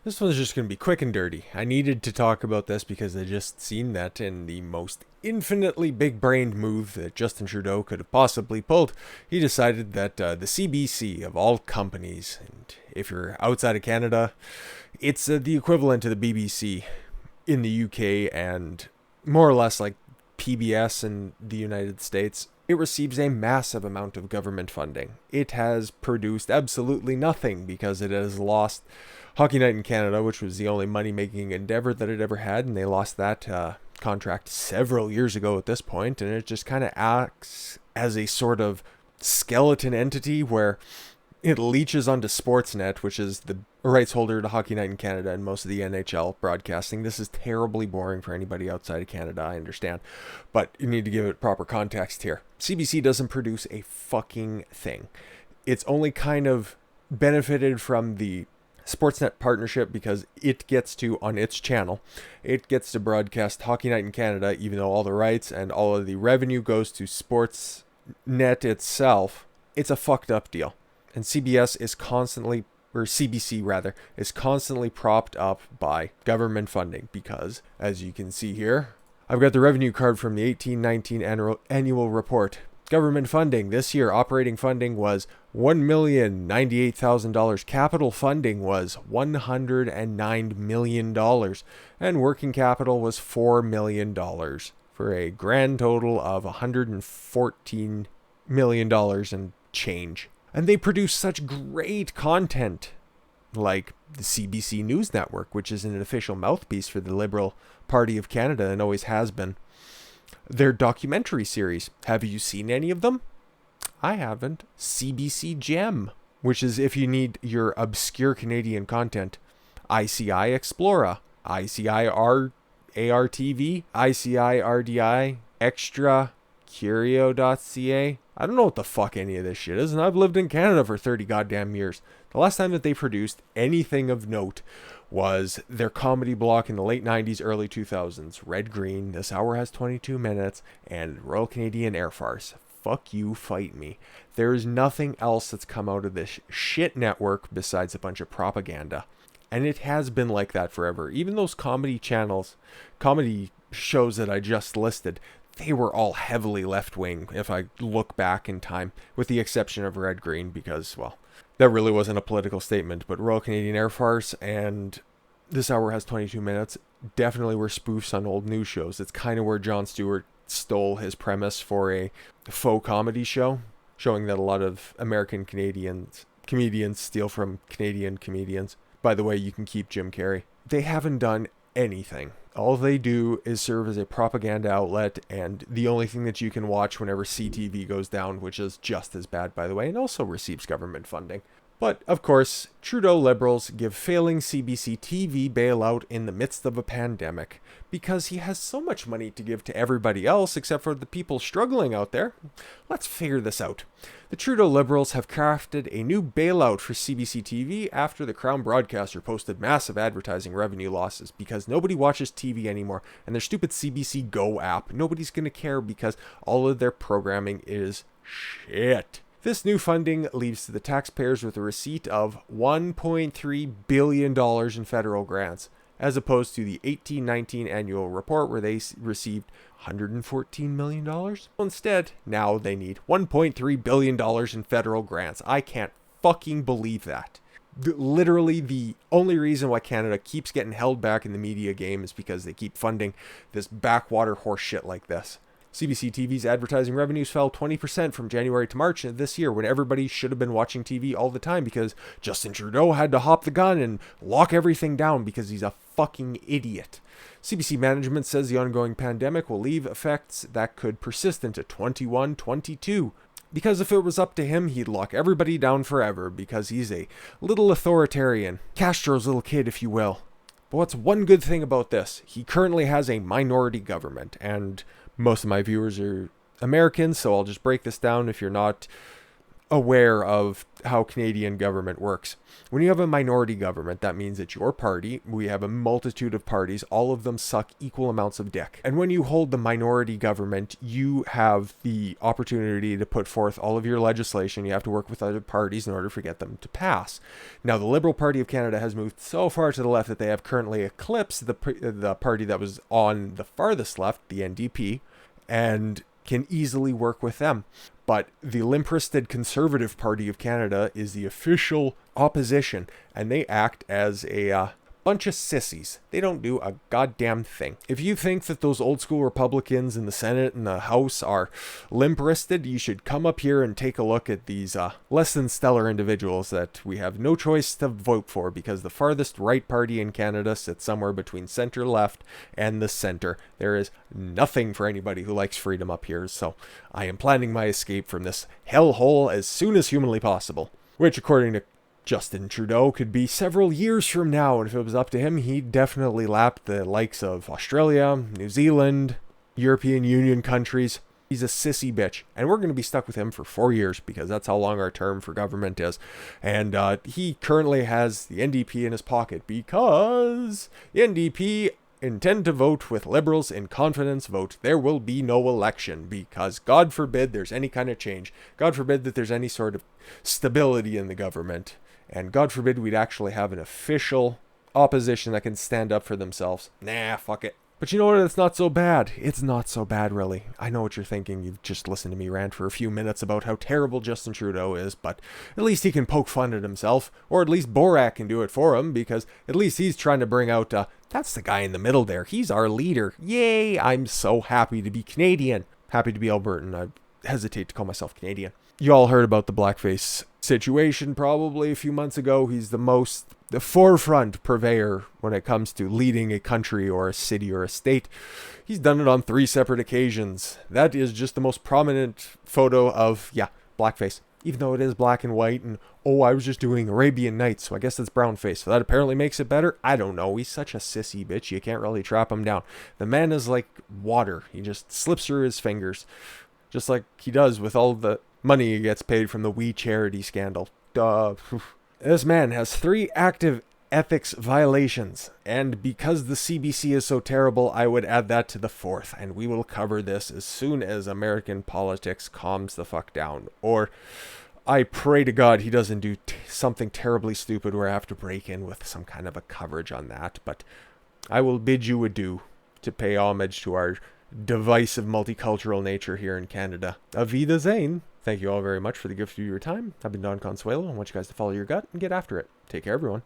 This one's just going to be quick and dirty. I needed to talk about this because I just seen that in the most infinitely big-brained move that Justin Trudeau could have possibly pulled. He decided that the CBC of all companies, and if you're outside of Canada, it's the equivalent to the BBC in the UK and more or less like PBS in the United States. It receives a massive amount of government funding. It has produced absolutely nothing because it has lost Hockey Night in Canada, which was the only money-making endeavor that it ever had, and they lost that contract several years ago at this point, and it just kind of acts as a sort of skeleton entity where it leeches onto Sportsnet, which is the rights holder to Hockey Night in Canada and most of the NHL broadcasting. This is terribly boring for anybody outside of Canada, I understand, but you need to give it proper context here. CBC doesn't produce a fucking thing. It's only kind of benefited from the Sportsnet partnership because it gets to, on its channel, it gets to broadcast Hockey Night in Canada, even though all the rights and all of the revenue goes to Sportsnet itself. It's a fucked up deal. And CBC is constantly propped up by government funding because, as you can see here, I've got the revenue card from the 18-19 annual report. Government funding this year, operating funding was $1,098,000. Capital funding was $109 million. And working capital was $4 million for a grand total of $114 million and change. And they produce such great content, like the CBC News Network, which is an official mouthpiece for the Liberal Party of Canada and always has been. Their documentary series, have you seen any of them? I haven't. CBC Gem, which is if you need your obscure Canadian content. ICI Explora, ICI ARTV, ICI RDI, Extra, Curio.ca. I don't know what the fuck any of this shit is, and I've lived in Canada for 30 goddamn years. The last time that they produced anything of note was their comedy block in the late 90s, early 2000s. Red Green, This Hour Has 22 Minutes, and Royal Canadian Air Farce. Fuck you, fight me. There's nothing else that's come out of this shit network besides a bunch of propaganda. And it has been like that forever. Even those comedy channels, comedy shows that I just listed, they were all heavily left-wing if I look back in time, with the exception of Red Green because, well, that really wasn't a political statement, but Royal Canadian Air Farce and This Hour Has 22 Minutes definitely were spoofs on old news shows. It's kind of where Jon Stewart stole his premise for a faux comedy show, showing that a lot of American comedians steal from Canadian comedians. By the way, you can keep Jim Carrey. They haven't done anything. All they do is serve as a propaganda outlet, and the only thing that you can watch whenever CTV goes down, which is just as bad, by the way, and also receives government funding. But, of course, Trudeau Liberals give failing CBC TV bailout in the midst of a pandemic because he has so much money to give to everybody else except for the people struggling out there. Let's figure this out. The Trudeau Liberals have crafted a new bailout for CBC TV after the Crown broadcaster posted massive advertising revenue losses because nobody watches TV anymore, and their stupid CBC Go app, nobody's going to care because all of their programming is shit. This new funding leaves the taxpayers with a receipt of $1.3 billion in federal grants, as opposed to the 18-19 annual report where they received $114 million. Instead, now they need $1.3 billion in federal grants. I can't fucking believe that. Literally, the only reason why Canada keeps getting held back in the media game is because they keep funding this backwater horse shit like this. CBC TV's advertising revenues fell 20% from January to March of this year when everybody should have been watching TV all the time because Justin Trudeau had to hop the gun and lock everything down because he's a fucking idiot. CBC management says the ongoing pandemic will leave effects that could persist into 21-22. Because if it was up to him, he'd lock everybody down forever because he's a little authoritarian. Castro's little kid, if you will. But what's one good thing about this? He currently has a minority government, and most of my viewers are Americans, so I'll just break this down if you're not aware of how Canadian government works. When you have a minority government, that means that your party, we have a multitude of parties, all of them suck equal amounts of dick. And when you hold the minority government, you have the opportunity to put forth all of your legislation. You have to work with other parties in order to get them to pass. Now, the Liberal Party of Canada has moved so far to the left that they have currently eclipsed the party that was on the farthest left, the NDP, and can easily work with them. But the limp-wristed Conservative Party of Canada is the official opposition, and they act as a bunch of sissies. They don't do a goddamn thing. If you think that those old school Republicans in the Senate and the House are limp-wristed, you should come up here and take a look at these less than stellar individuals that we have no choice to vote for, because the farthest right party in Canada sits somewhere between center-left and the center. There is nothing for anybody who likes freedom up here, so I am planning my escape from this hellhole as soon as humanly possible. Which, according to Justin Trudeau, could be several years from now, and if it was up to him, he'd definitely lap the likes of Australia, New Zealand, European Union countries. He's a sissy bitch, and we're going to be stuck with him for 4 years, because that's how long our term for government is. And he currently has the NDP in his pocket, because the NDP intend to vote with Liberals in confidence vote. There will be no election, because God forbid there's any kind of change. God forbid that there's any sort of stability in the government. And God forbid we'd actually have an official opposition that can stand up for themselves. Nah, fuck it. But you know what? It's not so bad. It's not so bad, really. I know what you're thinking. You've just listened to me rant for a few minutes about how terrible Justin Trudeau is, but at least he can poke fun at himself. Or at least Borak can do it for him, because at least he's trying to bring out, that's the guy in the middle there. He's our leader. Yay! I'm so happy to be Canadian. Happy to be Albertan. I hesitate to call myself Canadian. You all heard about the blackface situation probably a few months ago. He's the forefront purveyor when it comes to leading a country or a city or a state. He's done it on 3 separate occasions. That is just the most prominent photo of, blackface. Even though it is black and white, and I was just doing Arabian Nights, so I guess that's brownface. So that apparently makes it better? I don't know. He's such a sissy bitch, you can't really trap him down. The man is like water. He just slips through his fingers. Just like he does with all the money he gets paid from the We Charity scandal. This man has 3 active ethics violations, and because the CBC is so terrible, I would add that to the 4th, and we will cover this as soon as American politics calms the fuck down. Or I pray to God he doesn't do something terribly stupid where I have to break in with some kind of a coverage on that, but I will bid you adieu to pay homage to our divisive multicultural nature here in Canada. Auf Wiedersehen. Thank you all very much for the gift of your time. I've been Don Consuelo. I want you guys to follow your gut and get after it. Take care, everyone.